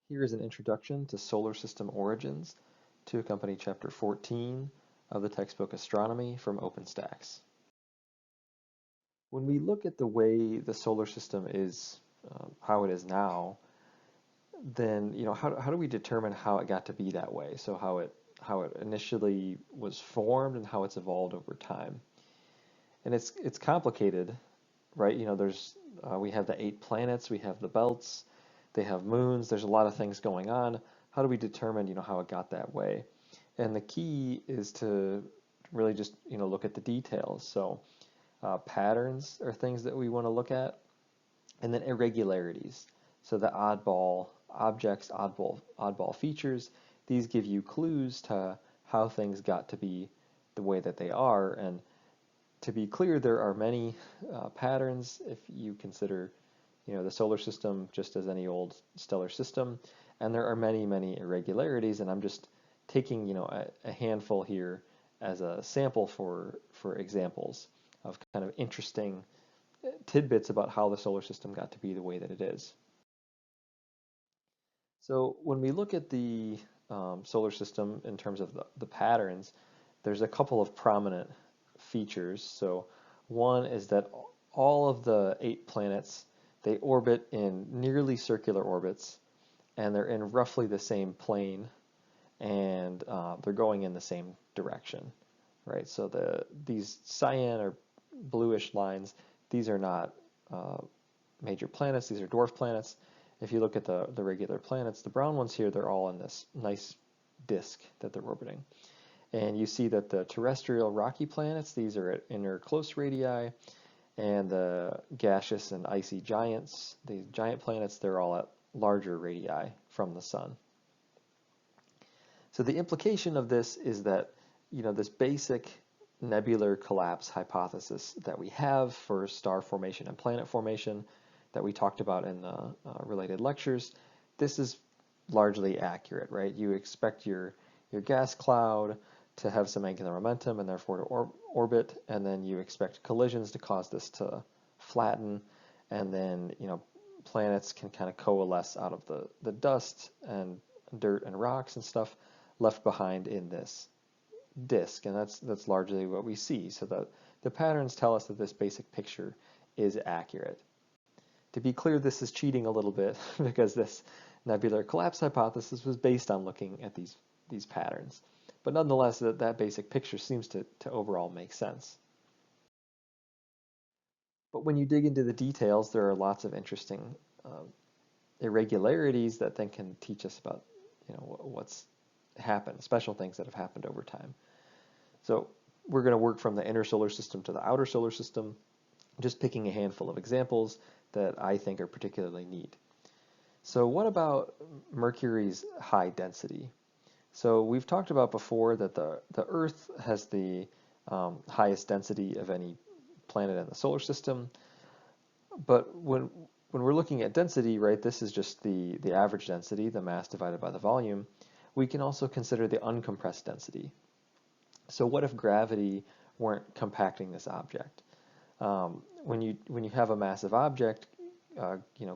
Here is an introduction to solar system origins to accompany chapter 14 of the textbook Astronomy from Open Stax. When we look at the way the solar system is, how it is now, then how do we determine how it got to be that way? So how it initially was formed and how it's evolved over time. And it's complicated, right? We have the 8 planets, we have the belts, they have moons, there's a lot of things going on. How do we determine, how it got that way? And the key is to really just, look at the details. So patterns are things that we want to look at, and then irregularities. So the oddball objects, oddball features, these give you clues to how things got to be the way that they are. And to be clear, there are many patterns if you consider the solar system just as any old stellar system, and there are many, many irregularities, and I'm just taking a handful here as a sample for examples of kind of interesting tidbits about how the solar system got to be the way that it is. So when we look at the solar system in terms of the patterns, there's a couple of prominent features. So one is that all of the 8 planets, they orbit in nearly circular orbits, and they're in roughly the same plane, and they're going in the same direction, right? So these cyan or bluish lines, these are not major planets, these are dwarf planets. If you look at the regular planets, the brown ones here, they're all in this nice disk that they're orbiting. And you see that the terrestrial rocky planets, these are at inner close radii, and the gaseous and icy giants, these giant planets, they're all at larger radii from the sun. So the implication of this is that, this basic nebular collapse hypothesis that we have for star formation and planet formation that we talked about in the related lectures, this is largely accurate, right? You expect your gas cloud to have some angular momentum and therefore to orbit, and then you expect collisions to cause this to flatten, and then planets can kind of coalesce out of the dust and dirt and rocks and stuff left behind in this disk, and that's largely what we see. So the patterns tell us that this basic picture is accurate. To be clear, this is cheating a little bit because this nebular collapse hypothesis was based on looking at these patterns. But nonetheless, that basic picture seems to overall make sense. But when you dig into the details, there are lots of interesting irregularities that then can teach us about what's happened, special things that have happened over time. So we're going to work from the inner solar system to the outer solar system, just picking a handful of examples that I think are particularly neat. So what about Mercury's high density? So we've talked about before that the Earth has the highest density of any planet in the solar system, but when we're looking at density, right, this is just the average density, the mass divided by the volume. We can also consider the uncompressed density. So what if gravity weren't compacting this object? When you have a massive object,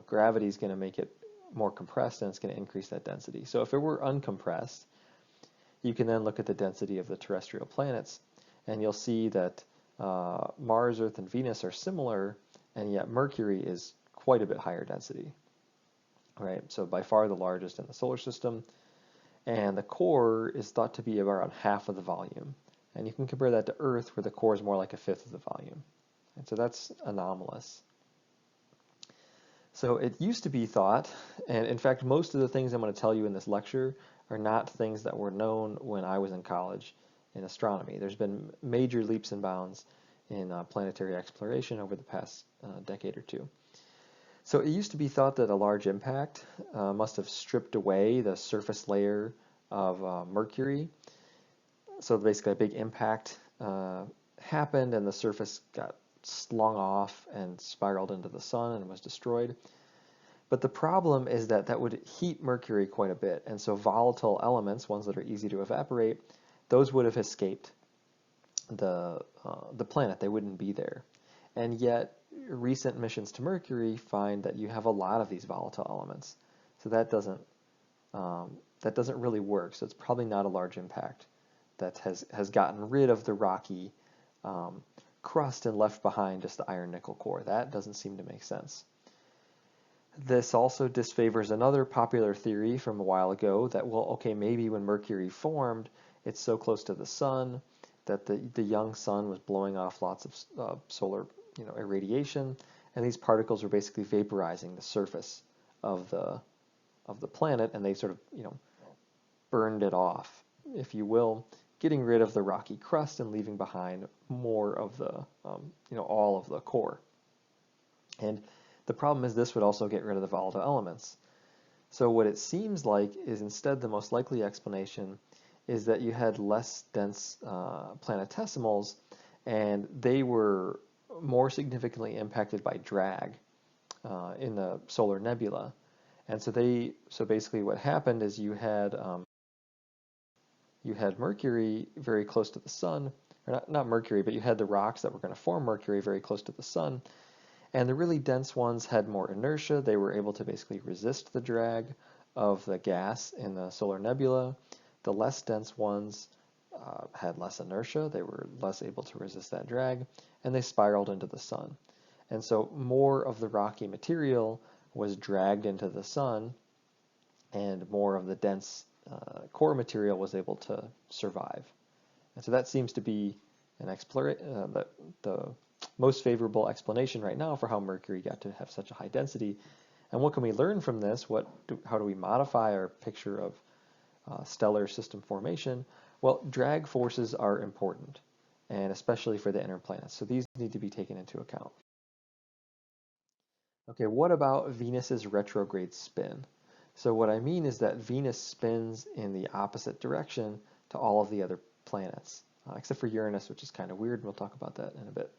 gravity is going to make it more compressed, and it's going to increase that density. So if it were uncompressed, you can then look at the density of the terrestrial planets, and you'll see that Mars, Earth, and Venus are similar, and yet Mercury is quite a bit higher density, right? So by far the largest in the solar system, and the core is thought to be around half of the volume. And you can compare that to Earth, where the core is more like a fifth of the volume. And so that's anomalous. So it used to be thought, and in fact most of the things I'm going to tell you in this lecture are not things that were known when I was in college in astronomy. There's been major leaps and bounds in planetary exploration over the past decade or two. So it used to be thought that a large impact must have stripped away the surface layer of Mercury. So basically a big impact happened, and the surface got slung off and spiraled into the sun and was destroyed. But the problem is that would heat Mercury quite a bit, and so volatile elements, ones that are easy to evaporate, those would have escaped the planet. They wouldn't be there. And yet recent missions to Mercury find that you have a lot of these volatile elements. So that doesn't that doesn't really work. So it's probably not a large impact that has gotten rid of the rocky crust and left behind just the iron nickel core. That doesn't seem to make sense. This also disfavors another popular theory from a while ago that, well, okay, maybe when Mercury formed, it's so close to the sun that the young sun was blowing off lots of solar irradiation, and these particles were basically vaporizing the surface of the planet, and they sort of burned it off, if you will, getting rid of the rocky crust and leaving behind more of the all of the core. And the problem is this would also get rid of the volatile elements. So what it seems like is instead the most likely explanation is that you had less dense planetesimals, and they were more significantly impacted by drag in the solar nebula. And so basically what happened is you had Mercury very close to the sun, or not Mercury, but you had the rocks that were going to form Mercury very close to the sun. And the really dense ones had more inertia. They were able to basically resist the drag of the gas in the solar nebula. The less dense ones had less inertia. They were less able to resist that drag, and they spiraled into the sun. And so more of the rocky material was dragged into the sun, and more of the dense core material was able to survive. And so that seems to be the most favorable explanation right now for how Mercury got to have such a high density. And what can we learn from this? How do we modify our picture of stellar system formation? Well, drag forces are important, and especially for the inner planets. So these need to be taken into account. Okay, what about Venus's retrograde spin? So what I mean is that Venus spins in the opposite direction to all of the other planets, except for Uranus, which is kind of weird. We'll talk about that in a bit.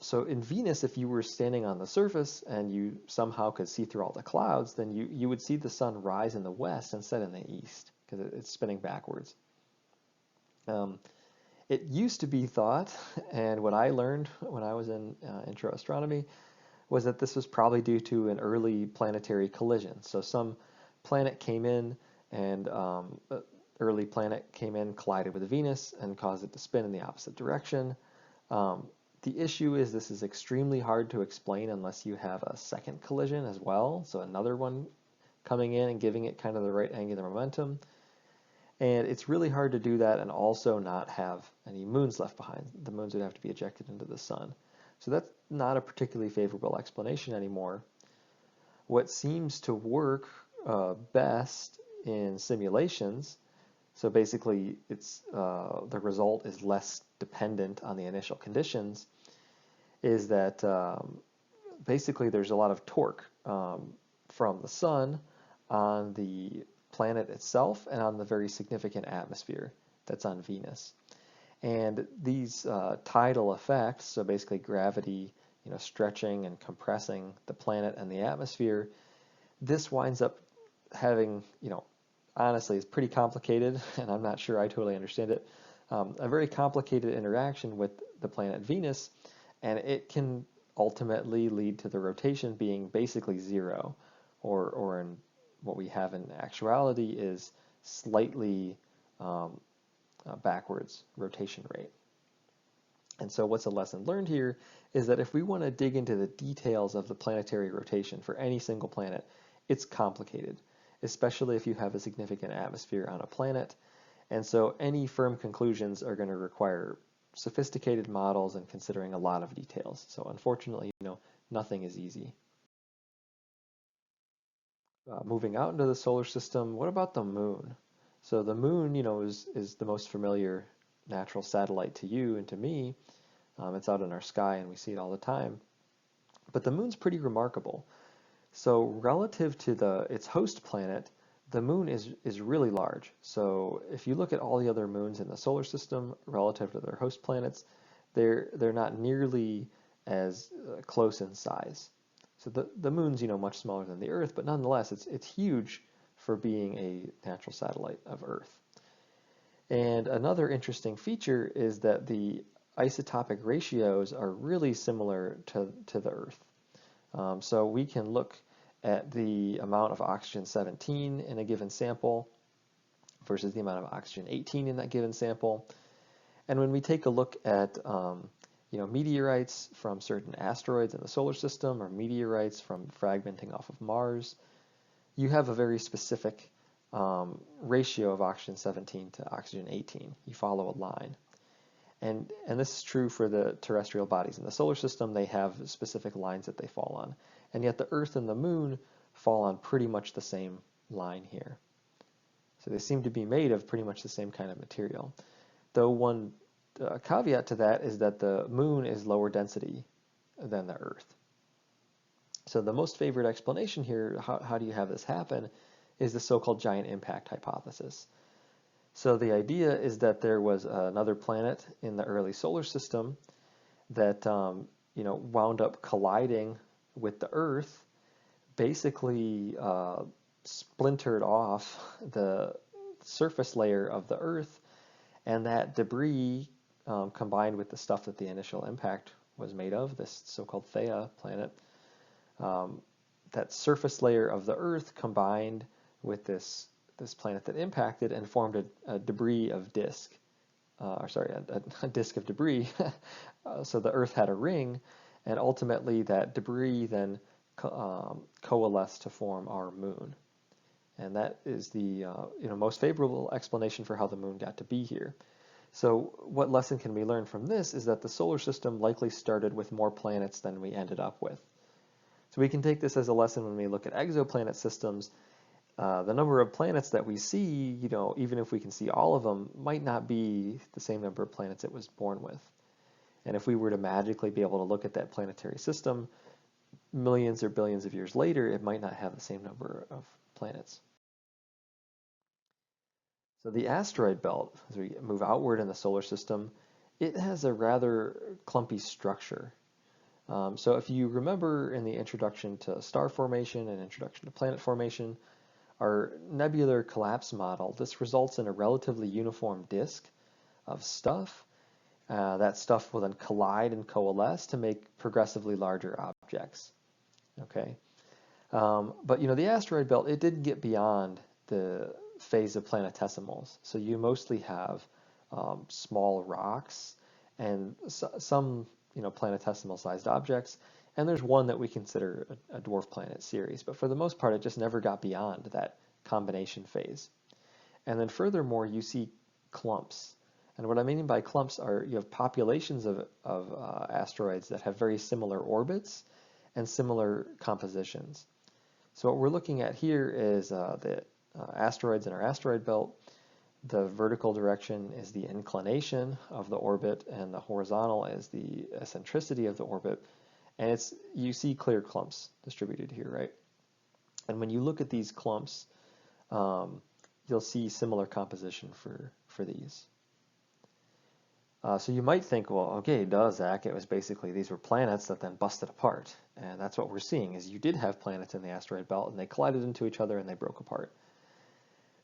So in Venus, if you were standing on the surface and you somehow could see through all the clouds, then you would see the sun rise in the west instead in the east, because it's spinning backwards. It used to be thought, and what I learned when I was in intro astronomy, was that this was probably due to an early planetary collision. So some planet came in, and early planet came in, collided with Venus, and caused it to spin in the opposite direction. The issue is this is extremely hard to explain unless you have a second collision as well, so another one coming in and giving it kind of the right angular momentum. And it's really hard to do that and also not have any moons left behind. The moons would have to be ejected into the sun. So that's not a particularly favorable explanation anymore. What seems to work best in simulations, so basically it's the result is less dependent on the initial conditions, is that basically there's a lot of torque from the sun on the planet itself and on the very significant atmosphere that's on Venus. And these tidal effects, so basically gravity, stretching and compressing the planet and the atmosphere, this winds up having, honestly, it's pretty complicated, and I'm not sure I totally understand it, a very complicated interaction with the planet Venus, and it can ultimately lead to the rotation being basically zero, or in what we have in actuality is slightly backwards rotation rate. And so what's a lesson learned here is that if we want to dig into the details of the planetary rotation for any single planet, it's complicated, especially if you have a significant atmosphere on a planet. And so any firm conclusions are going to require sophisticated models and considering a lot of details. So unfortunately, nothing is easy. Moving out into the solar system, what about the moon? So the moon, is the most familiar natural satellite to you and to me. It's out in our sky and we see it all the time. But the moon's pretty remarkable. So relative to its host planet, the moon is really large. So if you look at all the other moons in the solar system relative to their host planets, they're not nearly as close in size. So the moon's much smaller than the Earth, but nonetheless it's huge for being a natural satellite of Earth. And another interesting feature is that the isotopic ratios are really similar to the Earth. So we can look at the amount of oxygen 17 in a given sample versus the amount of oxygen 18 in that given sample. And when we take a look at meteorites from certain asteroids in the solar system or meteorites from fragmenting off of Mars, you have a very specific ratio of oxygen 17 to oxygen 18. You follow a line. And this is true for the terrestrial bodies in the solar system. They have specific lines that they fall on. And yet the Earth and the Moon fall on pretty much the same line here. So they seem to be made of pretty much the same kind of material. Though one caveat to that is that the Moon is lower density than the Earth. So the most favored explanation here, how do you have this happen, is the so-called giant impact hypothesis. So the idea is that there was another planet in the early solar system that wound up colliding with the Earth, basically splintered off the surface layer of the Earth, and that debris combined with the stuff that the initial impact was made of, this so-called Theia planet, that surface layer of the Earth combined with this planet that impacted and formed a debris of disk, a disk of debris. So the Earth had a ring, and ultimately that debris then coalesced to form our Moon. And that is the most favorable explanation for how the Moon got to be here. So what lesson can we learn from this is that the solar system likely started with more planets than we ended up with. So we can take this as a lesson when we look at exoplanet systems. The number of planets that we see, even if we can see all of them, might not be the same number of planets it was born with. And if we were to magically be able to look at that planetary system millions or billions of years later, it might not have the same number of planets. So the asteroid belt, as we move outward in the solar system, it has a rather clumpy structure. So if you remember in the introduction to star formation and introduction to planet formation, our nebular collapse model, this results in a relatively uniform disk of stuff. That stuff will then collide and coalesce to make progressively larger objects. Okay, but the asteroid belt, it didn't get beyond the phase of planetesimals. So you mostly have small rocks and some planetesimal-sized objects, and there's one that we consider a dwarf planet Ceres. But for the most part, it just never got beyond that combination phase. And then furthermore, you see clumps. And what I mean by clumps are you have populations of asteroids that have very similar orbits and similar compositions. So what we're looking at here is the asteroids in our asteroid belt. The vertical direction is the inclination of the orbit, and the horizontal is the eccentricity of the orbit. And you see clear clumps distributed here, right? And when you look at these clumps, you'll see similar composition for these. So you might think, well, okay, duh, Zach, it was basically these were planets that then busted apart. And that's what we're seeing, is you did have planets in the asteroid belt, and they collided into each other and they broke apart.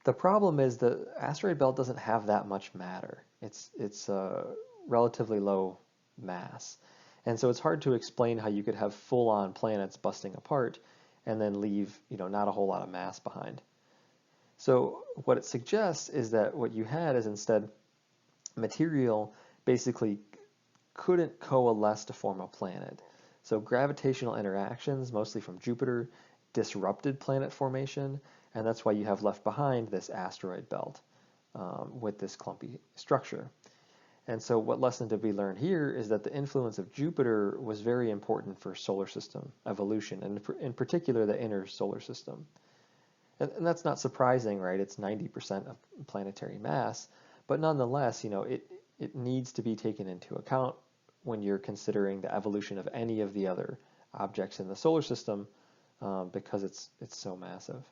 The problem is the asteroid belt doesn't have that much matter. It's a relatively low mass. And so it's hard to explain how you could have full-on planets busting apart and then leave, not a whole lot of mass behind. So what it suggests is that what you had is instead material basically couldn't coalesce to form a planet. So gravitational interactions, mostly from Jupiter, disrupted planet formation, and that's why you have left behind this asteroid belt with this clumpy structure. And so what lesson did we learn here is that the influence of Jupiter was very important for solar system evolution, and in particular the inner solar system. And that's not surprising, right? It's 90% of planetary mass, but nonetheless, it needs to be taken into account when you're considering the evolution of any of the other objects in the solar system, because it's so massive.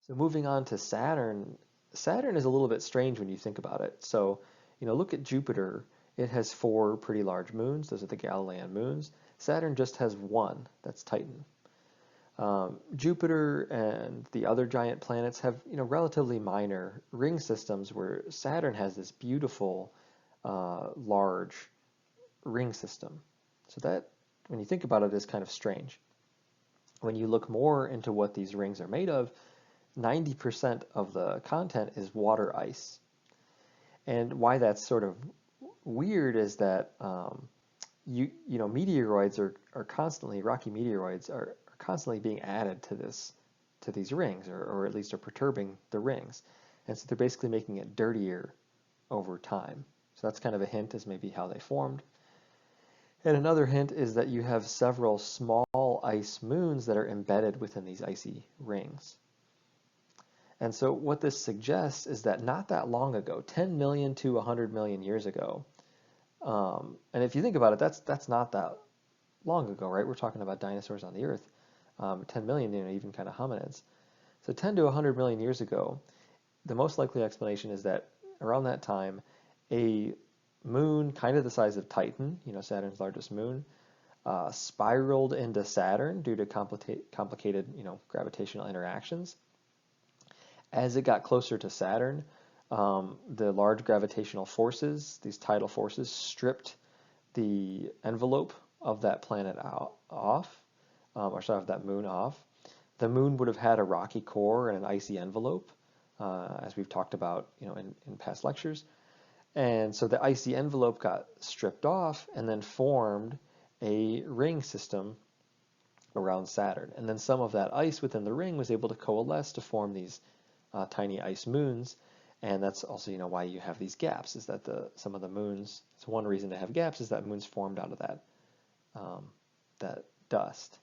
So moving on to Saturn. Saturn is a little bit strange when you think about it. So, look at Jupiter. It has 4 pretty large moons. Those are the Galilean moons. Saturn just has 1. That's Titan. Jupiter and the other giant planets have, relatively minor ring systems, where Saturn has this beautiful, large ring system. So that when you think about it, is kind of strange. When you look more into what these rings are made of, 90% of the content is water ice. And why that's sort of weird is that you know meteoroids are constantly, rocky meteoroids are constantly being added to these rings, or at least are perturbing the rings. And so they're basically making it dirtier over time. So that's kind of a hint as maybe how they formed. And another hint is that you have several small ice moons that are embedded within these icy rings. And so what this suggests is that not that long ago, 10 million to 100 million years ago, and if you think about it, that's not that long ago, right? We're talking about dinosaurs on the Earth, 10 million, you know, even kind of hominids. So 10 to 100 million years ago, the most likely explanation is that around that time, a moon kind of the size of Titan, you know, Saturn's largest moon, spiraled into Saturn due to complicated, you know, gravitational interactions. As it got closer to Saturn, the large gravitational forces, these tidal forces, stripped the envelope of that planet off, or sorry, of that moon off. The moon would have had a rocky core and an icy envelope, as we've talked about, you know, in past lectures. And so the icy envelope got stripped off and then formed a ring system around Saturn. And then some of that ice within the ring was able to coalesce to form these tiny ice moons. And that's also, you know, why you have these gaps, is that some of the moons, it's one reason to have gaps, is that moons formed out of that dust,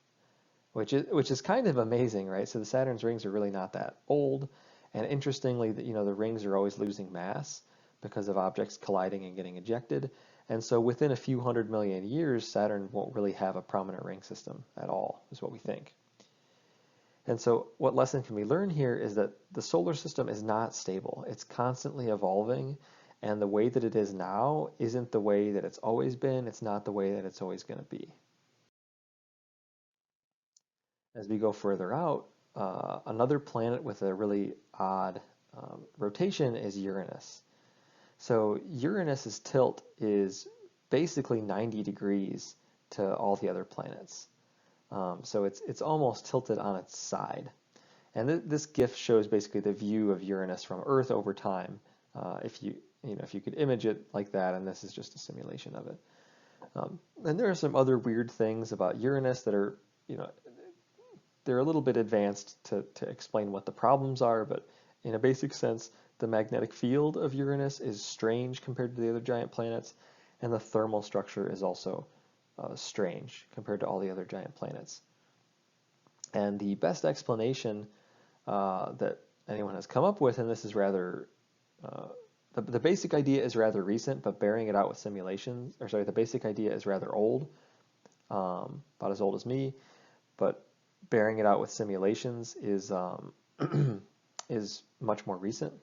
which is kind of amazing, right? So the Saturn's rings are really not that old. And interestingly, you know, the rings are always losing mass because of objects colliding and getting ejected. And so within a few 100 million years, Saturn won't really have a prominent ring system at all, is what we think. And so what lesson can we learn here is that the solar system is not stable. It's constantly evolving, and the way that it is now isn't the way that it's always been. It's not the way that it's always going to be. As we go further out, another planet with a really odd rotation is Uranus. So Uranus's tilt is basically 90 degrees to all the other planets. So it's almost tilted on its side. And this GIF shows basically the view of Uranus from Earth over time. If you could image it like that, and this is just a simulation of it. And there are some other weird things about Uranus that are, you know, they're a little bit advanced to explain what the problems are, but in a basic sense, the magnetic field of Uranus is strange compared to the other giant planets, and the thermal structure is also strange compared to all the other giant planets. And the best explanation that anyone has come up with, and this is rather, the basic idea is rather recent, but bearing it out with simulations, or sorry, the basic idea is rather old, about as old as me, but bearing it out with simulations is is much more recent.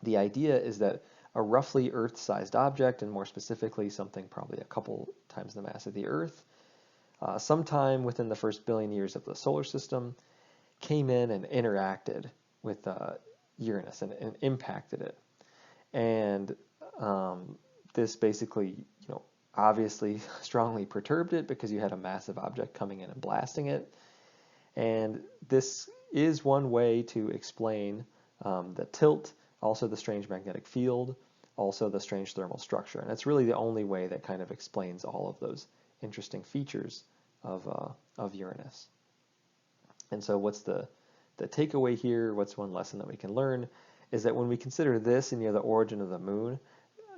The idea is that a roughly Earth-sized object, and more specifically something probably a couple times the mass of the Earth, sometime within the first billion years of the solar system, came in and interacted with Uranus and impacted it. And this basically, you know, obviously strongly perturbed it because you had a massive object coming in and blasting it. And this is one way to explain the tilt, also the strange magnetic field, also the strange thermal structure. And it's really the only way that kind of explains all of those interesting features of Uranus. And so what's the takeaway here? What's one lesson that we can learn? Is that when we consider this and, you know, the origin of the moon,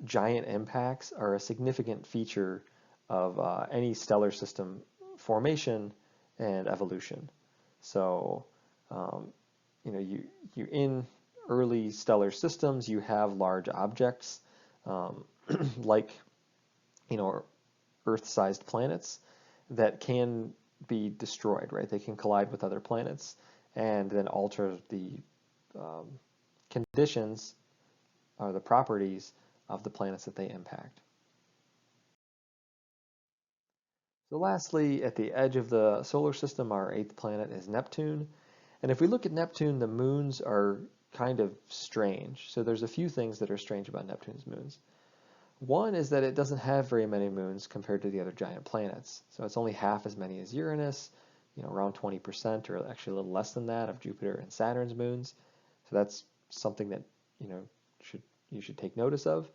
giant impacts are a significant feature of any stellar system formation and evolution. So, you know, you in early stellar systems, you have large objects like, you know, Earth-sized planets that can be destroyed, right? They can collide with other planets and then alter the conditions or the properties of the planets that they impact. So lastly, at the edge of the solar system, our 8th planet is Neptune. And if we look at Neptune, the moons are kind of strange. So there's a few things that are strange about Neptune's moons. One is that it doesn't have very many moons compared to the other giant planets. So it's only half as many as Uranus, around 20%, or actually a little less than that, of Jupiter and Saturn's moons. So that's something that you should take notice of.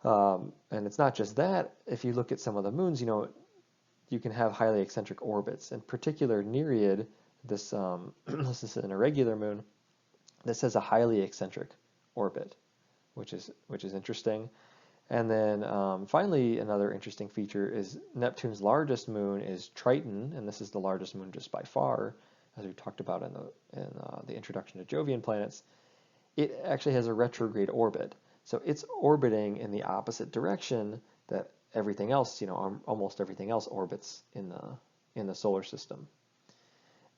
And it's not just that. If you look at some of the moons, you can have highly eccentric orbits. In particular, Nereid, this this is an irregular moon. This has a highly eccentric orbit, which is interesting. And then finally, another interesting feature is Neptune's largest moon is Triton, and this is the largest moon just by far, as we talked about in the introduction to Jovian planets. It actually has a retrograde orbit, so it's orbiting in the opposite direction that everything else, almost everything else orbits in the solar system.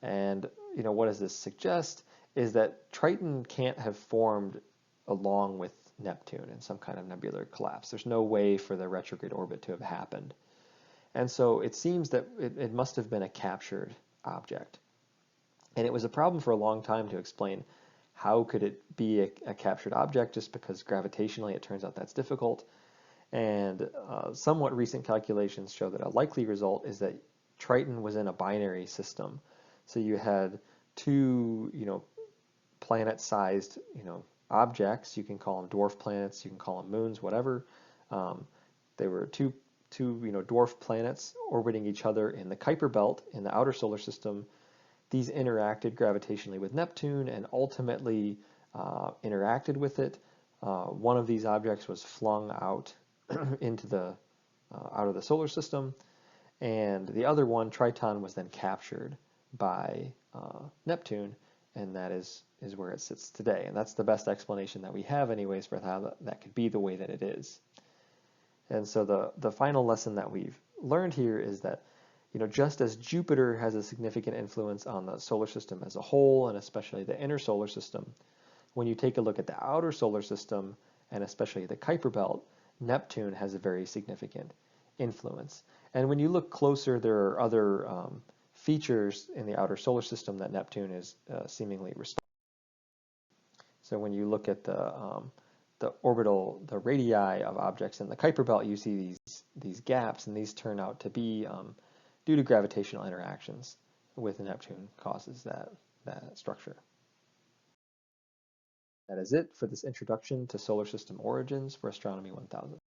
And what does this suggest is that Triton can't have formed along with Neptune in some kind of nebular collapse. There's no way for the retrograde orbit to have happened. And so it seems that it must have been a captured object. And it was a problem for a long time to explain how could it be a captured object, just because gravitationally it turns out that's difficult. And somewhat recent calculations show that a likely result is that Triton was in a binary system. So you had two, planet-sized, objects. You can call them dwarf planets, you can call them moons, whatever. They were two dwarf planets orbiting each other in the Kuiper belt in the outer solar system. These interacted gravitationally with Neptune and ultimately interacted with it. One of these objects was flung out into the out of the solar system, and the other one, Triton, was then captured by Neptune, and that is where it sits today. And that's the best explanation that we have anyways for how that could be the way that it is. And so the final lesson that we've learned here is that, just as Jupiter has a significant influence on the solar system as a whole, and especially the inner solar system, when you take a look at the outer solar system, and especially the Kuiper belt, Neptune has a very significant influence. And when you look closer, there are other features in the outer solar system that Neptune is seemingly responsible. So when you look at the radii of objects in the Kuiper belt, you see these gaps, and these turn out to be due to gravitational interactions with Neptune causes that structure. That is it for this introduction to solar system origins for Astronomy 1000.